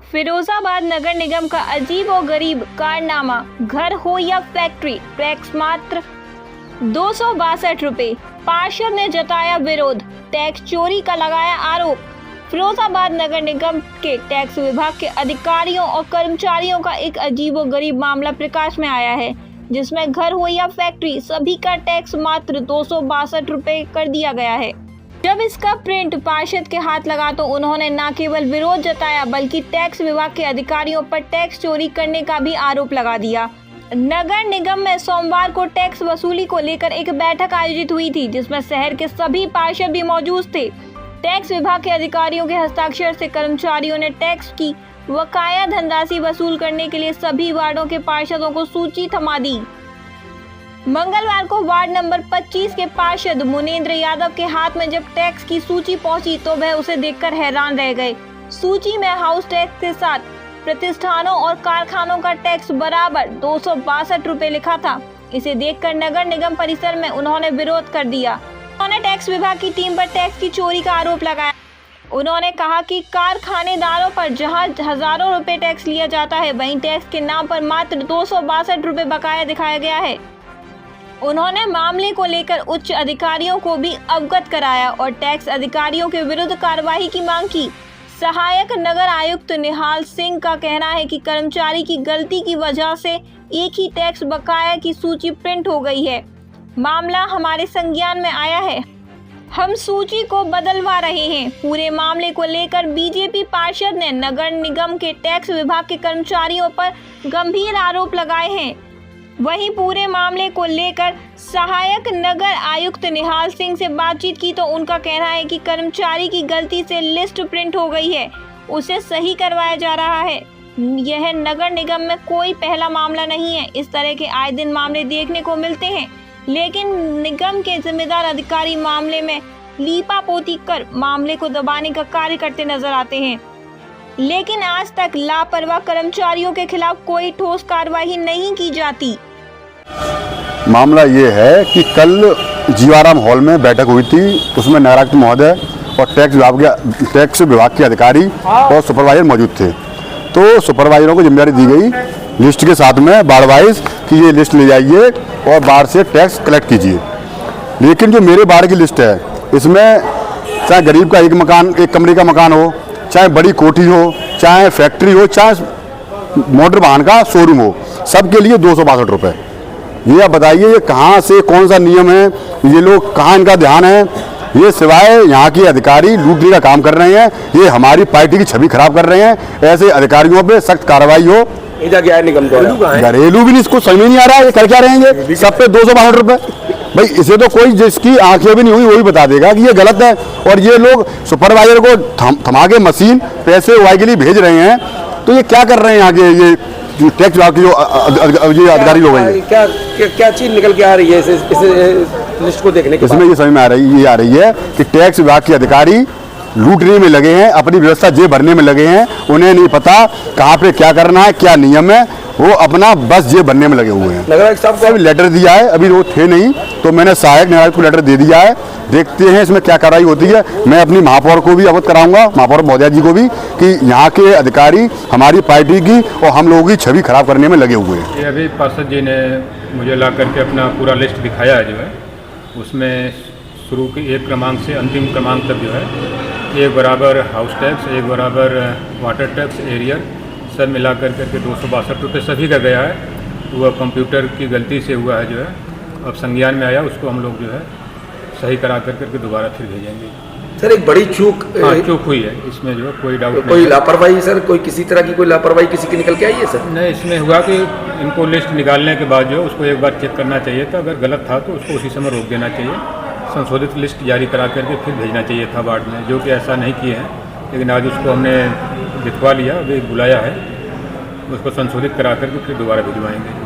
फिरोजाबाद नगर निगम का अजीब और गरीब कारनामा। घर हो या फैक्ट्री, टैक्स मात्र 262 रुपए। पार्षद ने जताया विरोध, टैक्स चोरी का लगाया आरोप। फिरोजाबाद नगर निगम के टैक्स विभाग के अधिकारियों और कर्मचारियों का एक अजीब और गरीब मामला प्रकाश में आया है, जिसमें घर हो या फैक्ट्री सभी का टैक्स मात्र 262 रुपए कर दिया गया है। जब इसका प्रिंट पार्षद के हाथ लगा तो उन्होंने न केवल विरोध जताया बल्कि टैक्स विभाग के अधिकारियों पर टैक्स चोरी करने का भी आरोप लगा दिया। नगर निगम में सोमवार को टैक्स वसूली को लेकर एक बैठक आयोजित हुई थी, जिसमें शहर के सभी पार्षद भी मौजूद थे। टैक्स विभाग के अधिकारियों के हस्ताक्षर से कर्मचारियों ने टैक्स की बकाया धनराशि वसूल करने के लिए सभी वार्डों के पार्षदों को सूची थमा दी। मंगलवार को वार्ड नंबर 25 के पार्षद मुनेंद्र यादव के हाथ में जब टैक्स की सूची पहुंची तो वह उसे देखकर हैरान रह गए। सूची में हाउस टैक्स के साथ प्रतिष्ठानों और कारखानों का टैक्स बराबर 262 रुपए लिखा था। इसे देखकर नगर निगम परिसर में उन्होंने विरोध कर दिया। उन्होंने टैक्स विभाग की टीम पर टैक्स की चोरी का आरोप लगाया। उन्होंने कहा कि कारखानेदारों पर जहां हजारों रुपए टैक्स लिया जाता है, वहीं टैक्स के नाम पर मात्र 262 रुपए बकाया दिखाया गया है। उन्होंने मामले को लेकर उच्च अधिकारियों को भी अवगत कराया और टैक्स अधिकारियों के विरुद्ध कार्रवाई की मांग की। सहायक नगर आयुक्त निहाल सिंह का कहना है कि कर्मचारी की गलती की वजह से एक ही टैक्स बकाया की सूची प्रिंट हो गई है। मामला हमारे संज्ञान में आया है, हम सूची को बदलवा रहे हैं। पूरे मामले को लेकर बीजेपी पार्षद ने नगर निगम के टैक्स विभाग के कर्मचारियों पर गंभीर आरोप लगाए हैं। वहीं पूरे मामले को लेकर सहायक नगर आयुक्त निहाल सिंह से बातचीत की तो उनका कहना है कि कर्मचारी की गलती से लिस्ट प्रिंट हो गई है, उसे सही करवाया जा रहा है। यह नगर निगम में कोई पहला मामला नहीं है। इस तरह के आए दिन मामले देखने को मिलते हैं, लेकिन निगम के जिम्मेदार अधिकारी मामले में लीपापोती कर मामले को दबाने का कार्य करते नजर आते हैं, लेकिन आज तक लापरवाह कर्मचारियों के खिलाफ कोई ठोस कार्रवाई नहीं की जाती। मामला ये है कि कल जीवाराम हॉल में बैठक हुई थी, उसमें नगरायुक्त महोदय और टैक्स विभाग के अधिकारी और सुपरवाइजर मौजूद थे। तो सुपरवाइजरों को जिम्मेदारी दी गई लिस्ट के साथ में वार्ड वाइज कि ये लिस्ट ले जाइए और वार्ड से टैक्स कलेक्ट कीजिए। लेकिन जो मेरे वार्ड की लिस्ट है, इसमें चाहे गरीब का एक कमरे का मकान हो, चाहे बड़ी कोठी हो, चाहे फैक्ट्री हो, चाहे मोटर वाहन का शोरूम हो, सबके लिए 262 रुपये। ये आप बताइए ये कहाँ से कौन सा नियम है, ये लोग कहाँ इनका ध्यान है? ये सिवाय यहाँ के अधिकारी लूटने का काम कर रहे हैं, ये हमारी पार्टी की छवि खराब कर रहे हैं। ऐसे अधिकारियों पे सख्त कार्रवाई हो। क्या है निगम घरेलू भी नहीं, इसको समझ नहीं आ रहा है, ये कर क्या रहेंगे? सब पे 262 रुपये। भाई इसे तो कोई जिसकी आंखें भी नहीं हुई वही बता देगा कि ये गलत है। और ये लोग सुपरवाइजर को थमा के मशीन पैसे उगाए के लिए भेज रहे हैं, तो ये क्या कर रहे हैं यहाँ के ये टैक्स विभाग के जो अधिकारी लोग हैं? क्या चीज निकल के आ रही है इस लिस्ट को देखने के? इसमें ये समझ में आ रही है कि टैक्स विभाग के अधिकारी लूटने में लगे हैं, अपनी व्यवस्था जेब भरने में लगे हैं। उन्हें नहीं पता कहाँ पे क्या करना है, क्या नियम है, वो अपना बस जेब भरने में लगे हुए हैं। नगरायुक्त साहब को अभी लेटर दिया है, अभी वो थे नहीं, तो मैंने सहायक नगरायुक्त को लेटर दे दिया है। देखते हैं इसमें क्या कार्रवाई होती है। मैं अपनी महापौर को भी अवगत कराऊंगा, महापौर महोदया जी को भी, कि यहाँ के अधिकारी हमारी पार्टी की और हम लोगों की छवि खराब करने में लगे हुए हैं। ये अभी पार्षद जी ने मुझे ला करके अपना पूरा लिस्ट दिखाया है, जो है उसमें शुरू के एक क्रमांक से अंतिम क्रमांक तक जो है एक बराबर हाउस टैक्स, एक बराबर वाटर टैक्स, एरियर, सब मिला कर के 262 रुपये सभी का गया है। वह कंप्यूटर की गलती से हुआ है, जो है अब संज्ञान में आया, उसको हम लोग जो है सही करा करके दोबारा फिर भेजेंगे। सर एक बड़ी चूक चूक हुई है, इसमें जो है कोई डाउट नहीं। कोई लापरवाही सर, कोई किसी तरह की कोई लापरवाही किसी की निकल के आई है सर? नहीं, इसमें हुआ कि इनको लिस्ट निकालने के बाद जो है उसको एक बार चेक करना चाहिए था। अगर गलत था तो उसको उसी समय रोक देना चाहिए, संशोधित लिस्ट जारी करा करके फिर भेजना चाहिए था वार्ड में, जो कि ऐसा नहीं किए हैं। लेकिन आज उसको हमने दिखवा लिया, अभी बुलाया है, उसको संशोधित करा करके फिर दोबारा भिजवाएंगे।